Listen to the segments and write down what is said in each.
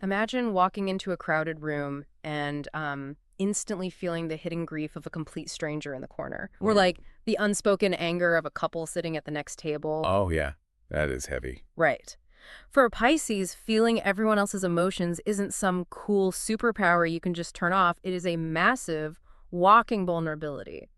Imagine walking into a crowded room and instantly feeling the hidden grief of a complete stranger in the corner. Or like the unspoken anger of a couple sitting at the next table. Oh, yeah. That is heavy. Right. For a Pisces, feeling everyone else's emotions isn't some cool superpower you can just turn off. It is a massive walking vulnerability.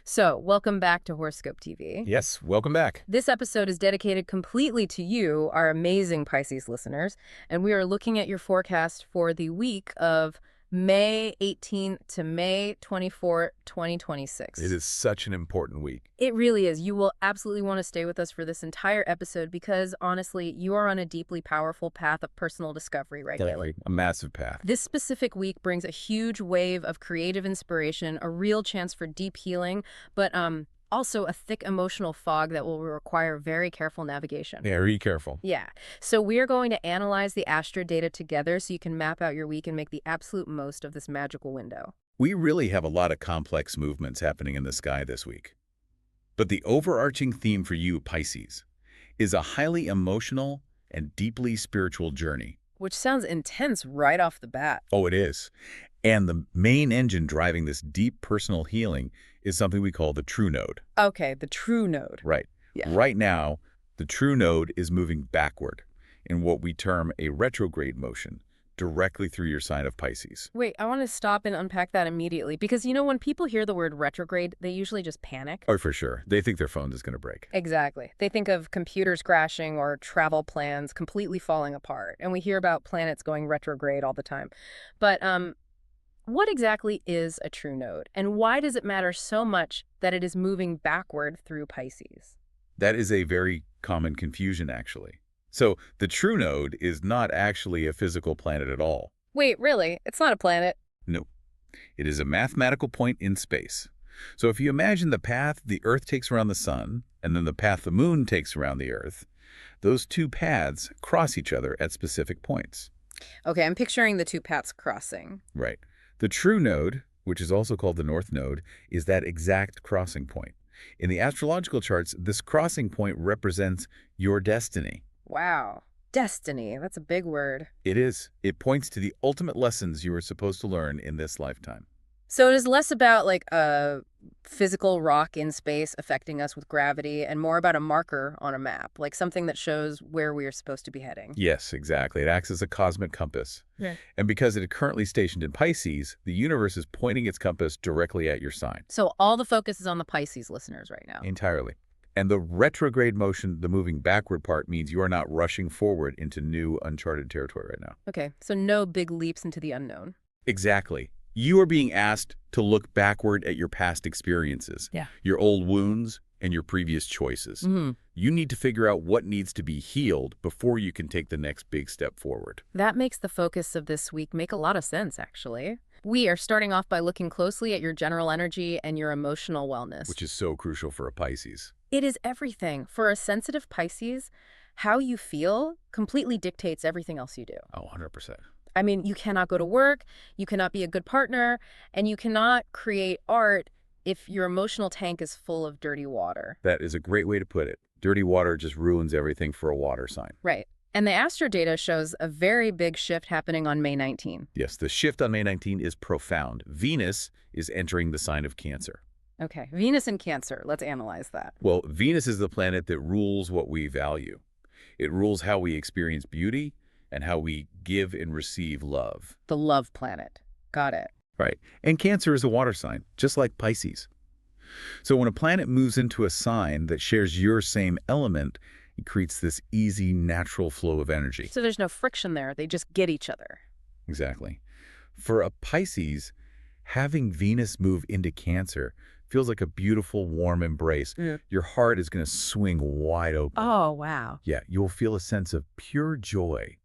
So, welcome back to Horoscope TV. Yes, welcome back. This episode is dedicated completely to you, our amazing Pisces listeners, and we are looking at your forecast for the week of May 18th to May 24th, 2026. It is such an important week. It really is. You will absolutely want to stay with us for this entire episode because, honestly, you are on a deeply powerful path of personal discovery right now. A massive path. This specific week brings a huge wave of creative inspiration, a real chance for deep healing, but also a thick emotional fog that will require very careful navigation. Yeah, be careful. Yeah. So we are going to analyze the astro data together so you can map out your week and make the absolute most of this magical window. We really have a lot of complex movements happening in the sky this week. But the overarching theme for you, Pisces, is a highly emotional and deeply spiritual journey. Which sounds intense right off the bat. Oh, it is. And the main engine driving this deep personal healing is something we call the true node. Okay, the true node. Right. Yeah. Right now, the true node is moving backward in what we term a retrograde motion directly through your sign of Pisces. Wait, I want to stop and unpack that immediately because, when people hear the word retrograde, they usually just panic. Oh, for sure. They think their phone is going to break. Exactly. They think of computers crashing or travel plans completely falling apart. And we hear about planets going retrograde all the time. But what exactly is a true node? And why does it matter so much that it is moving backward through Pisces? That is a very common confusion, actually. So the true node is not actually a physical planet at all. Wait, really? It's not a planet? No. It is a mathematical point in space. So if you imagine the path the Earth takes around the sun, and then the path the moon takes around the Earth, those two paths cross each other at specific points. Okay, I'm picturing the two paths crossing. Right. The true node, which is also called the north node, is that exact crossing point. In the astrological charts, this crossing point represents your destiny. Wow. Destiny. That's a big word. It is. It points to the ultimate lessons you are supposed to learn in this lifetime. So it is less about like a physical rock in space affecting us with gravity and more about a marker on a map, like something that shows where we are supposed to be heading. Yes, exactly. It acts as a cosmic compass. Yeah. And because it is currently stationed in Pisces, the universe is pointing its compass directly at your sign. So all the focus is on the Pisces listeners right now. Entirely. And the retrograde motion, the moving backward part, means you are not rushing forward into new, uncharted territory right now. Okay, so no big leaps into the unknown. Exactly. You are being asked to look backward at your past experiences, your old wounds, and your previous choices. You need to figure out what needs to be healed before you can take the next big step forward. That makes the focus of this week make a lot of sense, actually. We are starting off by looking closely at your general energy and your emotional wellness. Which is so crucial for a Pisces. It is everything. For a sensitive Pisces, how you feel completely dictates everything else you do. Oh, 100%. I mean, you cannot go to work, you cannot be a good partner, and you cannot create art if your emotional tank is full of dirty water. That is a great way to put it. Dirty water just ruins everything for a water sign. Right. And the astro data shows a very big shift happening on May 19. Yes, the shift on May 19 is profound. Venus is entering the sign of Cancer. Okay, Venus in Cancer. Let's analyze that. Well, Venus is the planet that rules what we value. It rules how we experience beauty and how we give and receive love. The love planet. Got it. Right. And Cancer is a water sign, just like Pisces. So when a planet moves into a sign that shares your same element, it creates this easy, natural flow of energy. So there's no friction there. They just get each other. Exactly. For a Pisces, having Venus move into Cancer feels like a beautiful, warm embrace. Your heart is going to swing wide open. Oh, wow. Yeah, you'll feel a sense of pure joy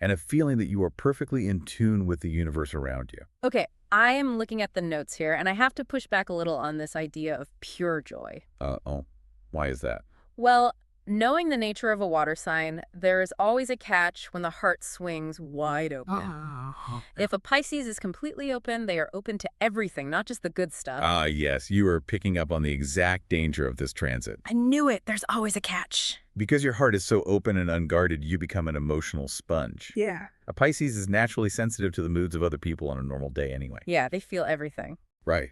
and a feeling that you are perfectly in tune with the universe around you. Okay, I am looking at the notes here, and I have to push back a little on this idea of pure joy. Oh, why is that? Well, Knowing the nature of a water sign, there is always a catch when the heart swings wide open. If a Pisces is completely open, they are open to everything, not just the good stuff. Ah, yes, you are picking up on the exact danger of this transit. I knew it. There's always a catch. Because your heart is so open and unguarded, you become an emotional sponge. Yeah. A Pisces is naturally sensitive to the moods of other people on a normal day anyway. Yeah, they feel everything. Right.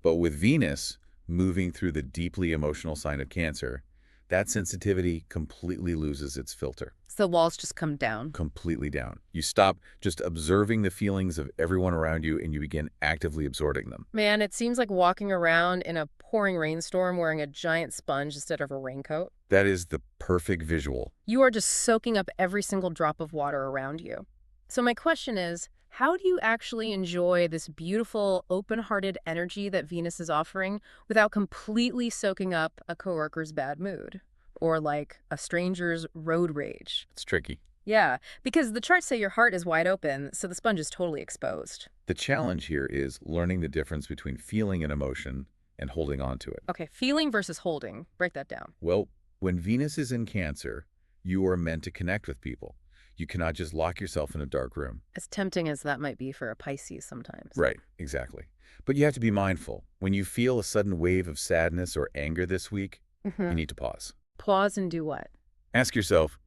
But with Venus moving through the deeply emotional sign of Cancer, that sensitivity completely loses its filter. So the walls just come down. Completely down. You stop just observing the feelings of everyone around you and you begin actively absorbing them. Man, it seems like walking around in a pouring rainstorm wearing a giant sponge instead of a raincoat. That is the perfect visual. You are just soaking up every single drop of water around you. So my question is, how do you actually enjoy this beautiful, open-hearted energy that Venus is offering without completely soaking up a coworker's bad mood? Or like a stranger's road rage? It's tricky. Yeah, because the charts say your heart is wide open, so the sponge is totally exposed. The challenge here is learning the difference between feeling an emotion and holding on to it. Okay, feeling versus holding. Break that down. Well, when Venus is in Cancer, you are meant to connect with people. You cannot just lock yourself in a dark room. As tempting as that might be for a Pisces sometimes. Right, exactly. But you have to be mindful. When you feel a sudden wave of sadness or anger this week, you need to pause. Pause and do what? Ask yourself,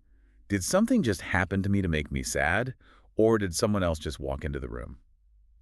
did something just happen to me to make me sad? Or did someone else just walk into the room?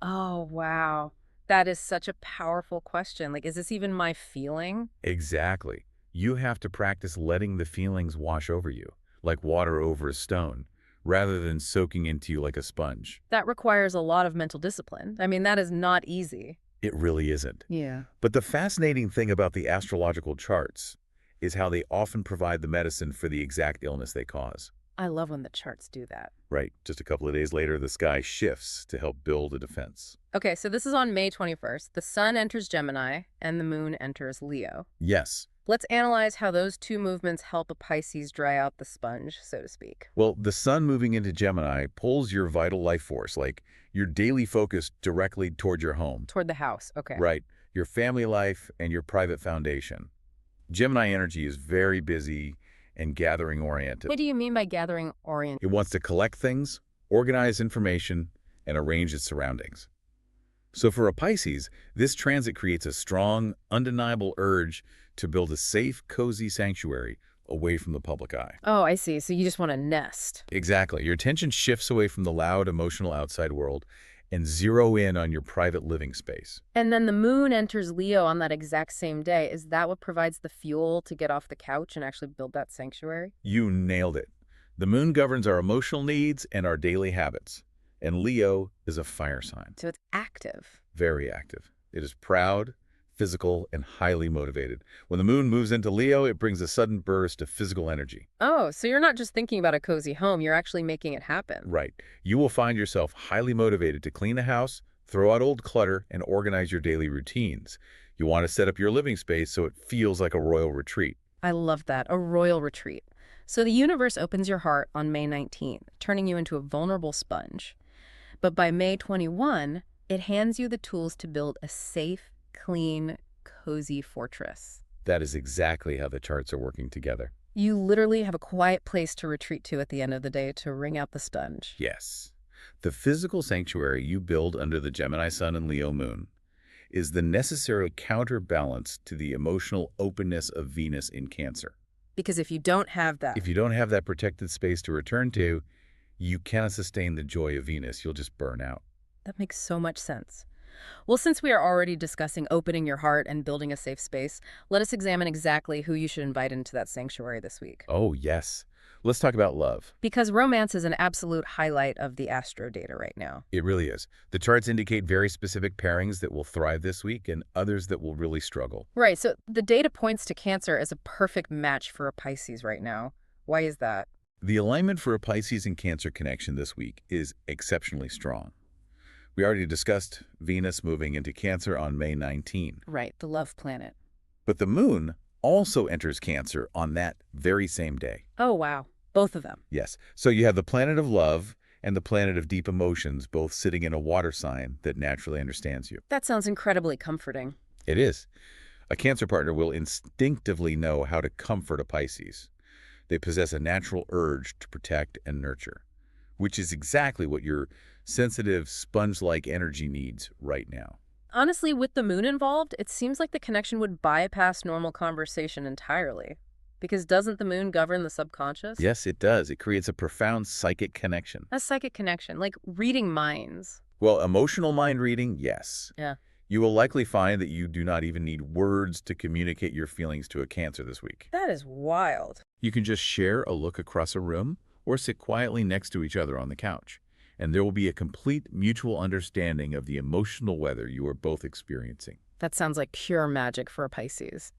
Oh, wow. That is such a powerful question. Like, is this even my feeling? Exactly. You have to practice letting the feelings wash over you, like water over a stone, rather than soaking into you like a sponge. That requires a lot of mental discipline. I mean, that is not easy. It really isn't. Yeah. But the fascinating thing about the astrological charts is how they often provide the medicine for the exact illness they cause. I love when the charts do that. Right. Just a couple of days later, the sky shifts to help build a defense. Okay, so this is on May 21st. The sun enters Gemini and the moon enters Leo. Yes. Let's analyze how those two movements help a Pisces dry out the sponge, so to speak. Well, the sun moving into Gemini pulls your vital life force, like your daily focus, directly toward your home. Toward the house, okay. Right. Your family life and your private foundation. Gemini energy is very busy and gathering-oriented. What do you mean by gathering-oriented? It wants to collect things, organize information, and arrange its surroundings. So for a Pisces, this transit creates a strong, undeniable urge to build a safe, cozy sanctuary away from the public eye. Oh, I see. So you just want to nest. Exactly. Your attention shifts away from the loud, emotional outside world and zero in on your private living space. And then the moon enters Leo on that exact same day. Is that what provides the fuel to get off the couch and actually build that sanctuary? You nailed it. The moon governs our emotional needs and our daily habits. And Leo is a fire sign. So it's active. Very active. It is proud, physical, and highly motivated. When the moon moves into Leo, it brings a sudden burst of physical energy. Oh, so you're not just thinking about a cozy home, you're actually making it happen. Right. You will find yourself highly motivated to clean the house, throw out old clutter, and organize your daily routines. You want to set up your living space so it feels like a royal retreat. I love that, a royal retreat. So the universe opens your heart on May 19th, turning you into a vulnerable sponge. But by May 21, it hands you the tools to build a safe, clean, cozy fortress. That is exactly how the charts are working together. You literally have a quiet place to retreat to at the end of the day to wring out the sponge. Yes. The physical sanctuary you build under the Gemini sun and Leo moon is the necessary counterbalance to the emotional openness of Venus in Cancer. Because if you don't have that... If you don't have that protected space to return to, you cannot sustain the joy of Venus. You'll just burn out. That makes so much sense. Well, since we are already discussing opening your heart and building a safe space, let us examine exactly who you should invite into that sanctuary this week. Oh, yes. Let's talk about love. Because romance is an absolute highlight of the astro data right now. It really is. The charts indicate very specific pairings that will thrive this week and others that will really struggle. Right, so the data points to Cancer as a perfect match for a Pisces right now. Why is that? The alignment for a Pisces and Cancer connection this week is exceptionally strong. We already discussed Venus moving into Cancer on May 19. Right, the love planet. But the moon also enters Cancer on that very same day. Oh, wow. Both of them. Yes. So you have the planet of love and the planet of deep emotions both sitting in a water sign that naturally understands you. That sounds incredibly comforting. It is. A Cancer partner will instinctively know how to comfort a Pisces. They possess a natural urge to protect and nurture, which is exactly what your sensitive, sponge-like energy needs right now. Honestly, with the moon involved, it seems like the connection would bypass normal conversation entirely. Because doesn't the moon govern the subconscious? Yes, it does. It creates a profound psychic connection. A psychic connection, like reading minds. Well, emotional mind reading, yes. Yeah. You will likely find that you do not even need words to communicate your feelings to a Cancer this week. That is wild. You can just share a look across a room or sit quietly next to each other on the couch, and there will be a complete mutual understanding of the emotional weather you are both experiencing. That sounds like pure magic for a Pisces.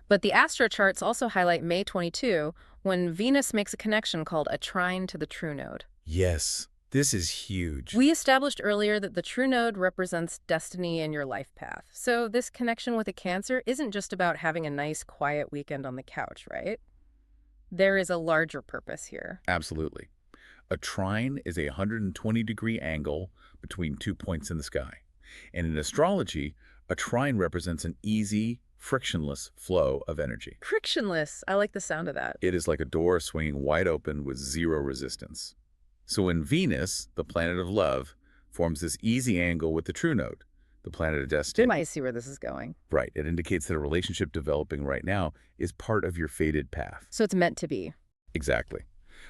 But the astro charts also highlight May 22 when Venus makes a connection called a trine to the true node. Yes, this is huge. We established earlier that the true node represents destiny and your life path. So this connection with a Cancer isn't just about having a nice, quiet weekend on the couch, right? There is a larger purpose here. Absolutely. A trine is a 120-degree angle between 2 points in the sky. And in astrology, a trine represents an easy, frictionless flow of energy. Frictionless. I like the sound of that. It is like a door swinging wide open with zero resistance. So when Venus, the planet of love, forms this easy angle with the true node, the planet of destiny. You might see where this is going. Right. It indicates that a relationship developing right now is part of your fated path. So it's meant to be. Exactly.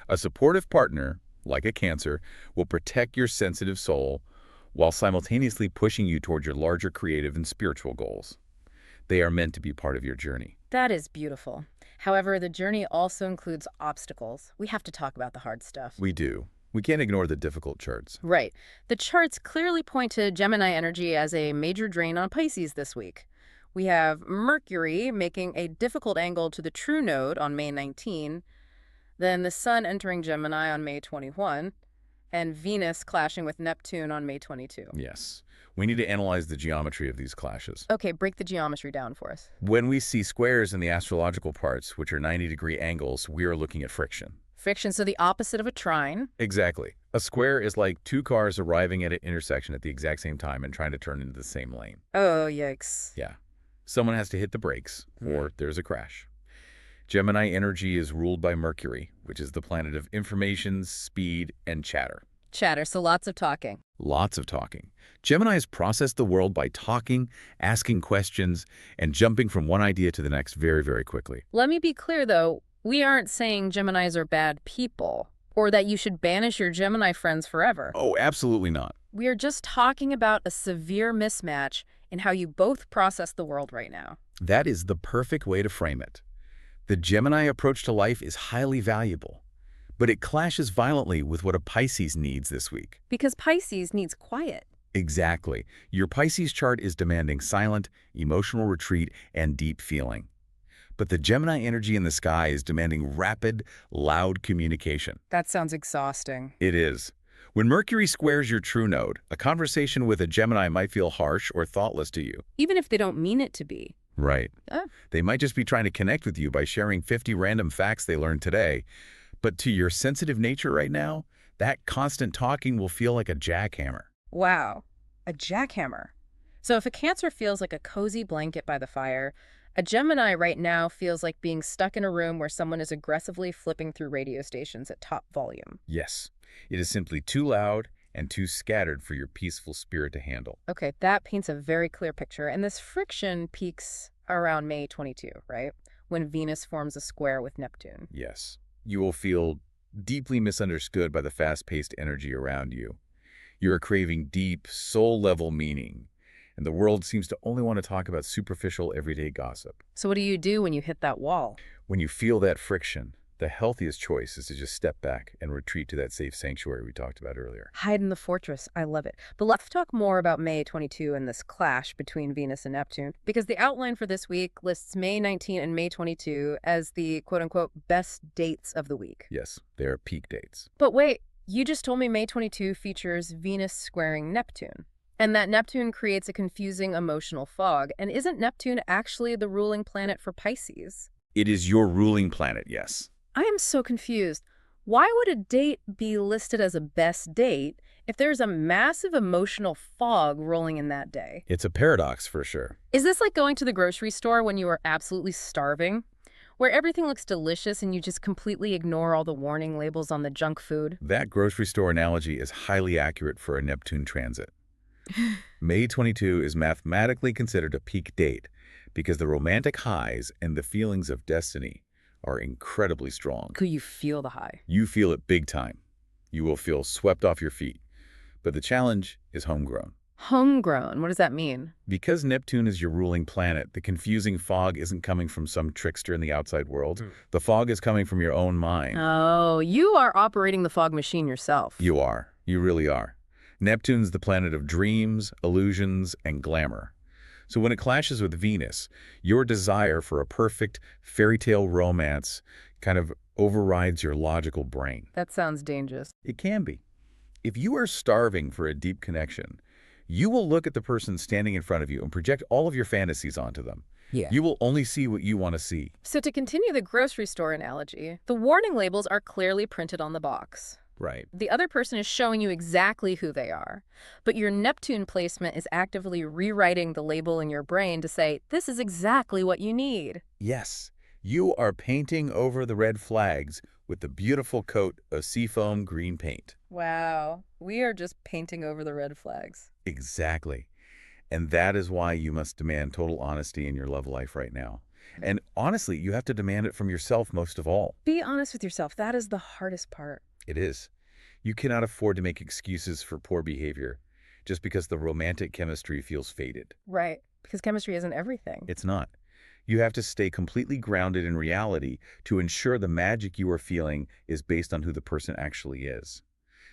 A supportive partner, like a Cancer, will protect your sensitive soul while simultaneously pushing you toward your larger creative and spiritual goals. They are meant to be part of your journey. That is beautiful. However, the journey also includes obstacles. We have to talk about the hard stuff. We do. We can't ignore the difficult charts. Right. The charts clearly point to Gemini energy as a major drain on Pisces this week. We have Mercury making a difficult angle to the true node on May 19, then the Sun entering Gemini on May 21, and Venus clashing with Neptune on May 22. Yes. We need to analyze the geometry of these clashes. Okay, break the geometry down for us. When we see squares in the astrological parts, which are 90-degree angles, we are looking at friction. Friction, so the opposite of a trine. Exactly. A square is like two cars arriving at an intersection at the exact same time and trying to turn into the same lane. Oh, yikes. Yeah. Someone has to hit the brakes, or there's a crash. Gemini energy is ruled by Mercury, which is the planet of information, speed, and chatter. Chatter, so lots of talking. Lots of talking. Geminis process the world by talking, asking questions, and jumping from one idea to the next very, very quickly. Let me be clear, though. We aren't saying Geminis are bad people, or that you should banish your Gemini friends forever. Oh, absolutely not. We are just talking about a severe mismatch in how you both process the world right now. That is the perfect way to frame it. The Gemini approach to life is highly valuable, but it clashes violently with what a Pisces needs this week. Because Pisces needs quiet. Exactly. Your Pisces chart is demanding silent, emotional retreat, and deep feeling. But the Gemini energy in the sky is demanding rapid, loud communication. That sounds exhausting. It is. When Mercury squares your true node, a conversation with a Gemini might feel harsh or thoughtless to you. Even if they don't mean it to be. Right. They might just be trying to connect with you by sharing 50 random facts they learned today. But to your sensitive nature right now, that constant talking will feel like a jackhammer. Wow. A jackhammer. So if a Cancer feels like a cozy blanket by the fire, a Gemini right now feels like being stuck in a room where someone is aggressively flipping through radio stations at top volume. Yes. It is simply too loud and too scattered for your peaceful spirit to handle. Okay, that paints a very clear picture. And this friction peaks around May 22, right? When Venus forms a square with Neptune. Yes. You will feel deeply misunderstood by the fast-paced energy around you. You are craving deep, soul-level meaning, and the world seems to only want to talk about superficial, everyday gossip. So what do you do when you hit that wall? When you feel that friction, the healthiest choice is to just step back and retreat to that safe sanctuary we talked about earlier. Hide in the fortress. I love it. But let's talk more about May 22 and this clash between Venus and Neptune, because the outline for this week lists May 19 and May 22 as the quote-unquote best dates of the week. Yes, they are peak dates. But wait, you just told me May 22 features Venus squaring Neptune, and that Neptune creates a confusing emotional fog. And isn't Neptune actually the ruling planet for Pisces? It is your ruling planet, yes. I am so confused. Why would a date be listed as a best date if there's a massive emotional fog rolling in that day? It's a paradox for sure. Is this like going to the grocery store when you are absolutely starving? where everything looks delicious and you just completely ignore all the warning labels on the junk food. That grocery store analogy is highly accurate for a Neptune transit. May 22 is mathematically considered a peak date because the romantic highs and the feelings of destiny are incredibly strong. Could you feel the high? You feel it big time. You will feel swept off your feet. But the challenge is homegrown. Homegrown, what does that mean? Because Neptune is your ruling planet, the confusing fog isn't coming from some trickster in the outside world. The fog is coming from your own mind. Oh, you are operating the fog machine yourself. You are. You really are. Neptune's the planet of dreams, illusions, and glamour. So when it clashes with Venus, your desire for a perfect fairy tale romance kind of overrides your logical brain. That sounds dangerous. It can be. If you are starving for a deep connection, you will look at the person standing in front of you and project all of your fantasies onto them. Yeah. You will only see what you want to see. So to continue the grocery store analogy, the warning labels are clearly printed on the box. Right. The other person is showing you exactly who they are. But your Neptune placement is actively rewriting the label in your brain to say, this is exactly what you need. Yes. You are painting over the red flags with the beautiful coat of seafoam green paint. Wow. We are just painting over the red flags. Exactly. And that is why you must demand total honesty in your love life right now. And honestly, you have to demand it from yourself most of all. Be honest with yourself. That is the hardest part. It is. You cannot afford to make excuses for poor behavior just because the romantic chemistry feels faded. Right. Because chemistry isn't everything. It's not. You have to stay completely grounded in reality to ensure the magic you are feeling is based on who the person actually is.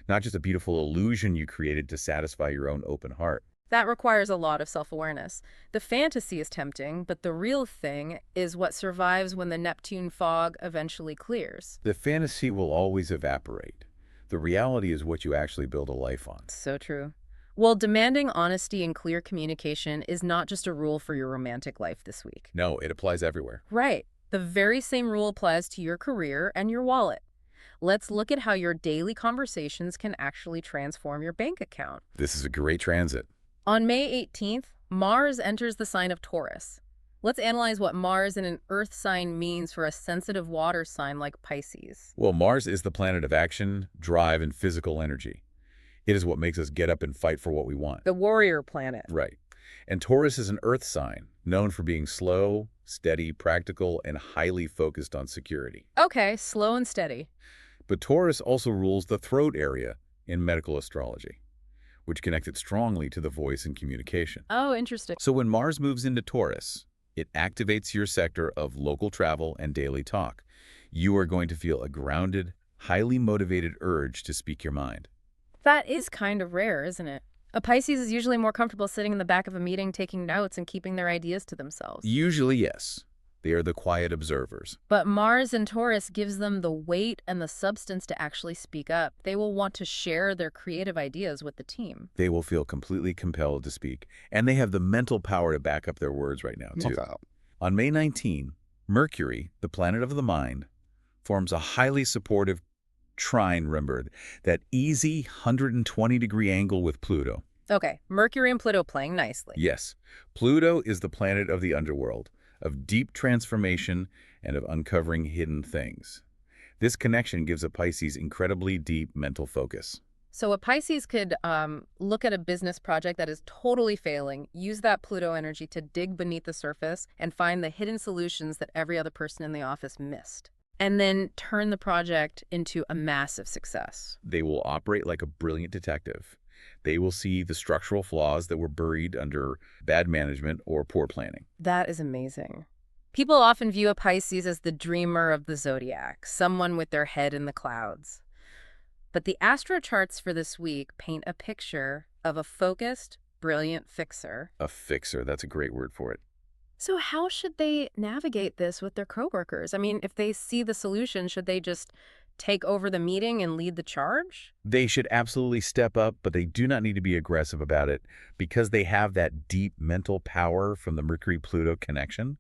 Not just a beautiful illusion you created to satisfy your own open heart. That requires a lot of self-awareness. The fantasy is tempting, but the real thing is what survives when the Neptune fog eventually clears. The fantasy will always evaporate. The reality is what you actually build a life on. So true. Well, demanding honesty and clear communication is not just a rule for your romantic life this week. No, it applies everywhere. Right. The very same rule applies to your career and your wallet. Let's look at how your daily conversations can actually transform your bank account. This is a great transit. On May 18th, Mars enters the sign of Taurus. Let's analyze what Mars in an Earth sign means for a sensitive water sign like Pisces. Well, Mars is the planet of action, drive, and physical energy. It is what makes us get up and fight for what we want. The warrior planet. Right. And Taurus is an Earth sign, known for being slow, steady, practical, and highly focused on security. Okay, slow and steady. But Taurus also rules the throat area in medical astrology, which connects it strongly to the voice and communication. Oh, interesting. So when Mars moves into Taurus, it activates your sector of local travel and daily talk. You are going to feel a grounded, highly motivated urge to speak your mind. That is kind of rare, isn't it? A Pisces is usually more comfortable sitting in the back of a meeting taking notes and keeping their ideas to themselves. Usually, yes. They are the quiet observers. But Mars in Taurus gives them the weight and the substance to actually speak up. They will want to share their creative ideas with the team. They will feel completely compelled to speak, and they have the mental power to back up their words right now, too. Okay. On May 19, Mercury, the planet of the mind, forms a highly supportive trine, remember, that easy 120-degree angle with Pluto. Okay, Mercury and Pluto playing nicely. Yes, Pluto is the planet of the underworld, of deep transformation and of uncovering hidden things. This connection gives a Pisces incredibly deep mental focus. So a Pisces could look at a business project that is totally failing, use that Pluto energy to dig beneath the surface and find the hidden solutions that every other person in the office missed, and then turn the project into a massive success. They will operate like a brilliant detective. They will see the structural flaws that were buried under bad management or poor planning. That is amazing. People often view a Pisces as the dreamer of the zodiac, someone with their head in the clouds. But the astro charts for this week paint a picture of a focused, brilliant fixer. A fixer, that's a great word for it. So how should they navigate this with their coworkers? I mean, if they see the solution, should they just take over the meeting and lead the charge? They should absolutely step up, but they do not need to be aggressive about it because they have that deep mental power from the Mercury-Pluto connection.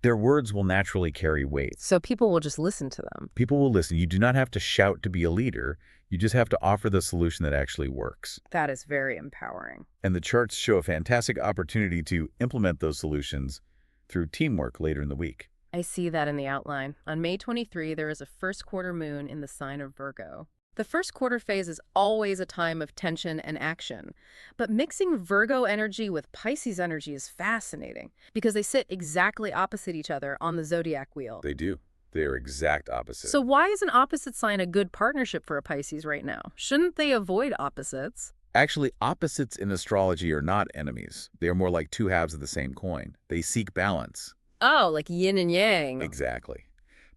Their words will naturally carry weight. So people will just listen to them. People will listen. You do not have to shout to be a leader. You just have to offer the solution that actually works. That is very empowering. And the charts show a fantastic opportunity to implement those solutions through teamwork later in the week. I see that in the outline. On May 23, there is a first quarter moon in the sign of Virgo. The first quarter phase is always a time of tension and action. But mixing Virgo energy with Pisces energy is fascinating because they sit exactly opposite each other on the zodiac wheel. They do. They are exact opposite. So why is an opposite sign a good partnership for a Pisces right now? Shouldn't they avoid opposites? Actually, opposites in astrology are not enemies. They are more like two halves of the same coin. They seek balance. Oh, like yin and yang. Exactly.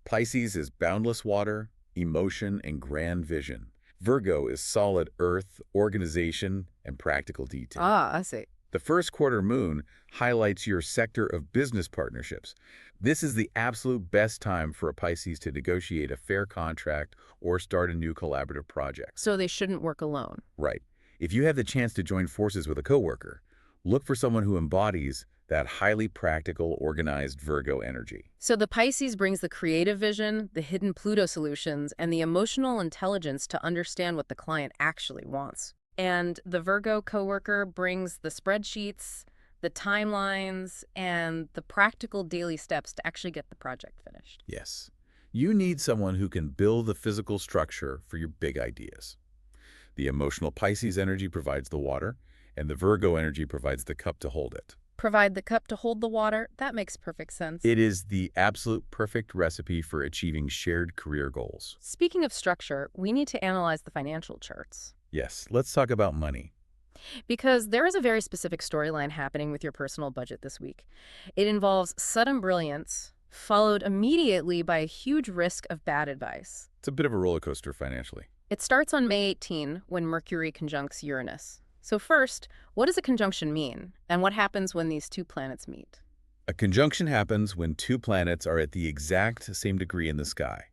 Pisces is boundless water, emotion, and grand vision. Virgo is solid earth, organization, and practical detail. Ah, I see. The first quarter moon highlights your sector of business partnerships. This is the absolute best time for a Pisces to negotiate a fair contract or start a new collaborative project. So they shouldn't work alone. Right. If you have the chance to join forces with a coworker, look for someone who embodies that highly practical, organized Virgo energy. So the Pisces brings the creative vision, the hidden Pluto solutions, and the emotional intelligence to understand what the client actually wants. And the Virgo coworker brings the spreadsheets, the timelines, and the practical daily steps to actually get the project finished. Yes. You need someone who can build the physical structure for your big ideas. The emotional Pisces energy provides the water, and the Virgo energy provides the cup to hold it. Provide the cup to hold the water. That makes perfect sense. It is the absolute perfect recipe for achieving shared career goals. Speaking of structure, we need to analyze the financial charts. Yes, let's talk about money. Because there is a very specific storyline happening with your personal budget this week. It involves sudden brilliance, followed immediately by a huge risk of bad advice. It's a bit of a roller coaster financially. It starts on May 18 when Mercury conjuncts Uranus. So first, what does a conjunction mean, and what happens when these two planets meet? A conjunction happens when two planets are at the exact same degree in the sky.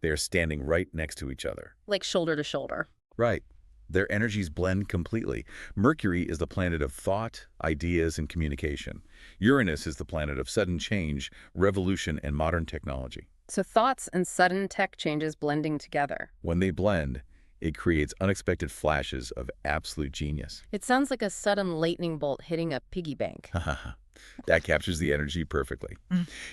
They are standing right next to each other. Like shoulder to shoulder. Right. Their energies blend completely. Mercury is the planet of thought, ideas, and communication. Uranus is the planet of sudden change, revolution, and modern technology. So thoughts and sudden tech changes blending together. When they blend, it creates unexpected flashes of absolute genius. It sounds like a sudden lightning bolt hitting a piggy bank. That captures the energy perfectly.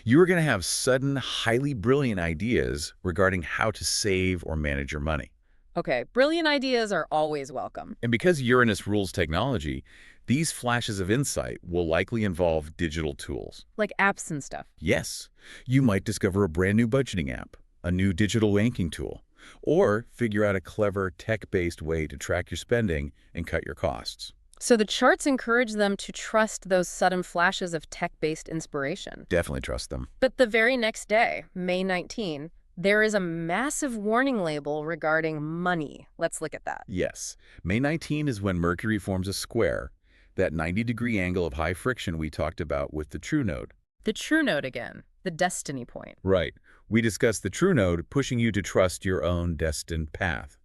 You are going to have sudden, highly brilliant ideas regarding how to save or manage your money. Okay, brilliant ideas are always welcome. And because Uranus rules technology, these flashes of insight will likely involve digital tools. Like apps and stuff. Yes, you might discover a brand new budgeting app, a new digital banking tool, or figure out a clever tech-based way to track your spending and cut your costs. So the charts encourage them to trust those sudden flashes of tech-based inspiration. Definitely trust them. But the very next day, May 19, there is a massive warning label regarding money. Let's look at that. Yes, May 19 is when Mercury forms a square, that 90-degree angle of high friction we talked about with the true node. The true node again, the destiny point. Right. We discussed the true node pushing you to trust your own destined path.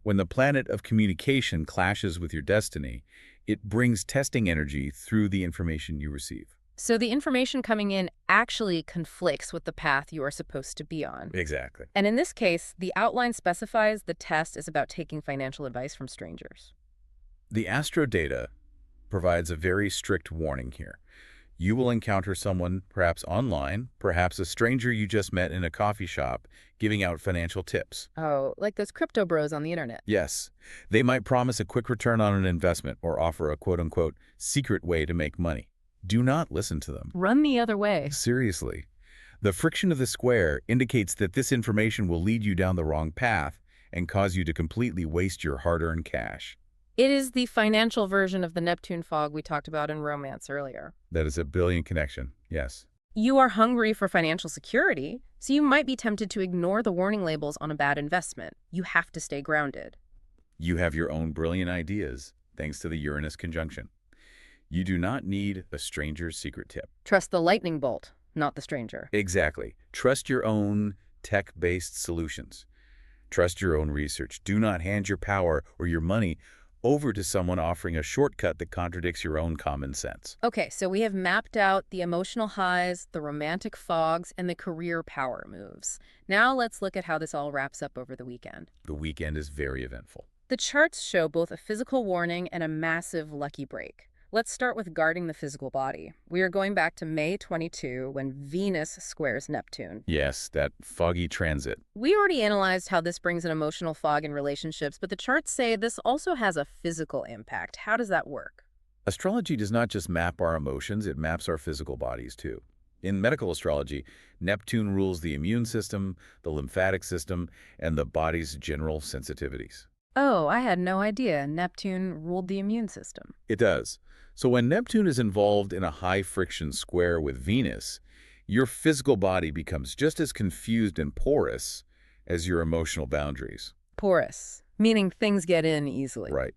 When the planet of communication clashes with your destiny, it brings testing energy through the information you receive. So the information coming in actually conflicts with the path you are supposed to be on. Exactly. And in this case, the outline specifies the test is about taking financial advice from strangers. The astro data provides a very strict warning here. You will encounter someone, perhaps online, perhaps a stranger you just met in a coffee shop, giving out financial tips. Oh, like those crypto bros on the internet. Yes, they might promise a quick return on an investment or offer a quote-unquote secret way to make money. Do not listen to them. Run the other way. Seriously. The friction of the square indicates that this information will lead you down the wrong path and cause you to completely waste your hard-earned cash. It is the financial version of the Neptune fog we talked about in romance earlier. That is a brilliant connection, yes. You are hungry for financial security, so you might be tempted to ignore the warning labels on a bad investment. You have to stay grounded. You have your own brilliant ideas, thanks to the Uranus conjunction. You do not need a stranger's secret tip. Trust the lightning bolt, not the stranger. Exactly. Trust your own tech-based solutions. Trust your own research. Do not hand your power or your money over to someone offering a shortcut that contradicts your own common sense. Okay, so we have mapped out the emotional highs, the romantic fogs, and the career power moves. Now let's look at how this all wraps up over the weekend. The weekend is very eventful. The charts show both a physical warning and a massive lucky break. Let's start with guarding the physical body. We are going back to May 22 when Venus squares Neptune. Yes, that foggy transit. We already analyzed how this brings an emotional fog in relationships, but the charts say this also has a physical impact. How does that work? Astrology does not just map our emotions, it maps our physical bodies too. In medical astrology, Neptune rules the immune system, the lymphatic system, and the body's general sensitivities. Oh, I had no idea Neptune ruled the immune system. It does. So when Neptune is involved in a high-friction square with Venus, your physical body becomes just as confused and porous as your emotional boundaries. Porous, meaning things get in easily. Right.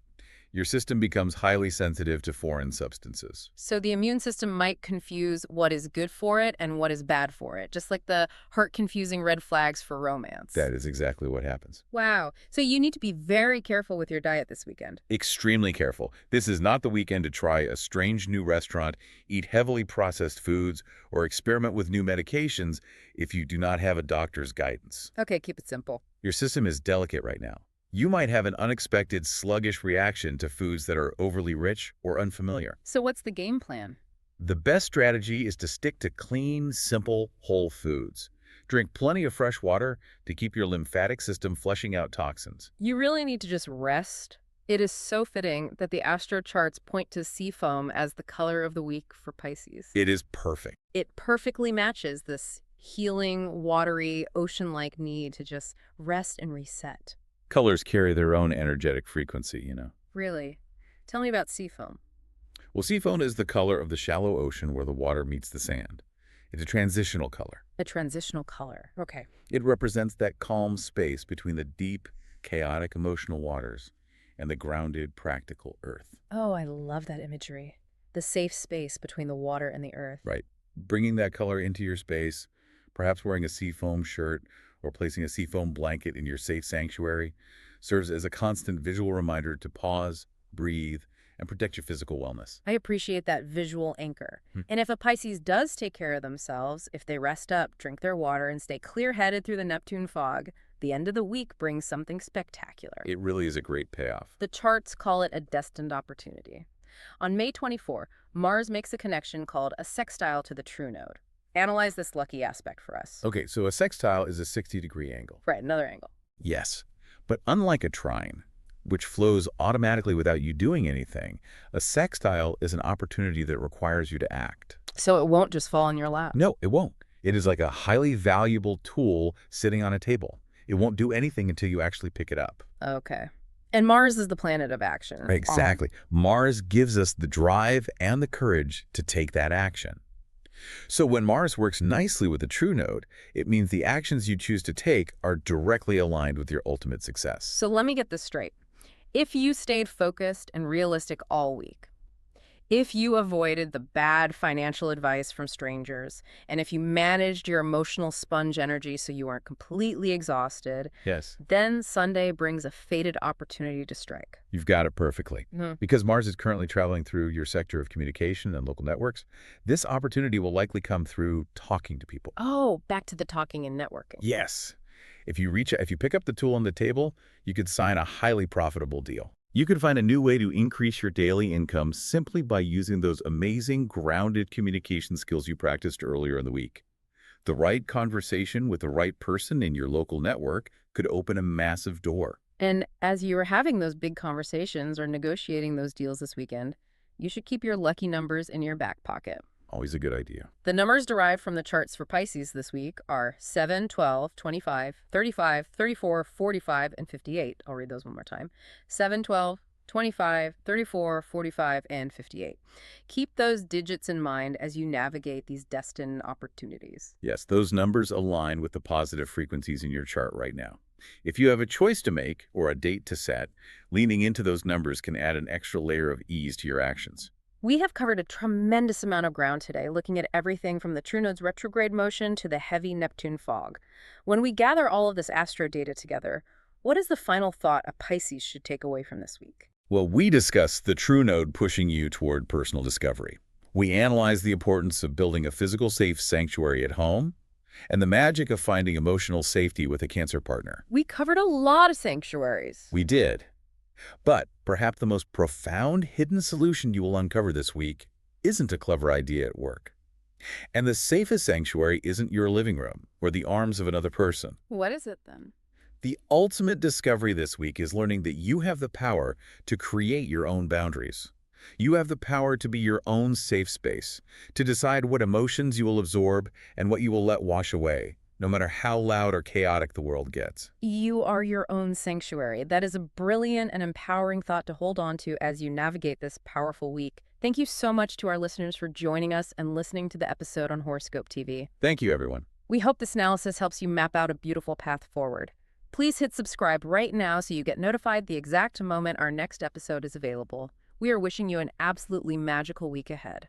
Your system becomes highly sensitive to foreign substances. So the immune system might confuse what is good for it and what is bad for it, just like the heart-confusing red flags for romance. That is exactly what happens. Wow. So you need to be very careful with your diet this weekend. Extremely careful. This is not the weekend to try a strange new restaurant, eat heavily processed foods, or experiment with new medications if you do not have a doctor's guidance. Okay, keep it simple. Your system is delicate right now. You might have an unexpected sluggish reaction to foods that are overly rich or unfamiliar. So what's the game plan? The best strategy is to stick to clean, simple, whole foods. Drink plenty of fresh water to keep your lymphatic system flushing out toxins. You really need to just rest. It is so fitting that the astro charts point to sea foam as the color of the week for Pisces. It is perfect. It perfectly matches this healing, watery, ocean-like need to just rest and reset. Colors carry their own energetic frequency. Really? Tell me about seafoam. Well, seafoam is the color of the shallow ocean where the water meets the sand. It's a transitional color. A transitional color. Okay. It represents that calm space between the deep, chaotic emotional waters and the grounded, practical earth. Oh, I love that imagery. The safe space between the water and the earth. Right. Bringing that color into your space, perhaps wearing a seafoam shirt or placing a seafoam blanket in your safe sanctuary, serves as a constant visual reminder to pause, breathe, and protect your physical wellness. I appreciate that visual anchor. And if a Pisces does take care of themselves, if they rest up, drink their water, and stay clear-headed through the Neptune fog, the end of the week brings something spectacular. It really is a great payoff. The charts call it a destined opportunity. On May 24, Mars makes a connection called a sextile to the true node. Analyze this lucky aspect for us. Okay, so a sextile is a 60-degree angle. Right, another angle. Yes, but unlike a trine, which flows automatically without you doing anything, a sextile is an opportunity that requires you to act. So it won't just fall in your lap. No, it won't. It is like a highly valuable tool sitting on a table. It won't do anything until you actually pick it up. Okay. And Mars is the planet of action. Exactly. Mars gives us the drive and the courage to take that action. So when Mars works nicely with the true node, it means the actions you choose to take are directly aligned with your ultimate success. So let me get this straight. If you stayed focused and realistic all week, if you avoided the bad financial advice from strangers, and if you managed your emotional sponge energy so you weren't completely exhausted, Yes. then Sunday brings a fated opportunity to strike. You've got it perfectly. Because Mars is currently traveling through your sector of communication and local networks, this opportunity will likely come through talking to people. Oh, back to the talking and networking. Yes. If you pick up the tool on the table, you could sign a highly profitable deal. You could find a new way to increase your daily income simply by using those amazing grounded communication skills you practiced earlier in the week. The right conversation with the right person in your local network could open a massive door. And as you are having those big conversations or negotiating those deals this weekend, you should keep your lucky numbers in your back pocket. Always a good idea. The numbers derived from the charts for Pisces this week are 7, 12, 25, 35, 34, 45, and 58. I'll read those one more time. 7, 12, 25, 34, 45, and 58. Keep those digits in mind as you navigate these destined opportunities. Yes, those numbers align with the positive frequencies in your chart right now. If you have a choice to make or a date to set, leaning into those numbers can add an extra layer of ease to your actions. We have covered a tremendous amount of ground today, looking at everything from the true node's retrograde motion to the heavy Neptune fog. When we gather all of this astro data together, what is the final thought a Pisces should take away from this week? Well, we discussed the true node pushing you toward personal discovery. We analyzed the importance of building a physical safe sanctuary at home and the magic of finding emotional safety with a Cancer partner. We covered a lot of sanctuaries. We did. But perhaps the most profound hidden solution you will uncover this week isn't a clever idea at work. And the safest sanctuary isn't your living room or the arms of another person. What is it then? The ultimate discovery this week is learning that you have the power to create your own boundaries. You have the power to be your own safe space, to decide what emotions you will absorb and what you will let wash away, no matter how loud or chaotic the world gets. You are your own sanctuary. That is a brilliant and empowering thought to hold on to as you navigate this powerful week. Thank you so much to our listeners for joining us and listening to the episode on Horoscope TV. Thank you, everyone. We hope this analysis helps you map out a beautiful path forward. Please hit subscribe right now so you get notified the exact moment our next episode is available. We are wishing you an absolutely magical week ahead.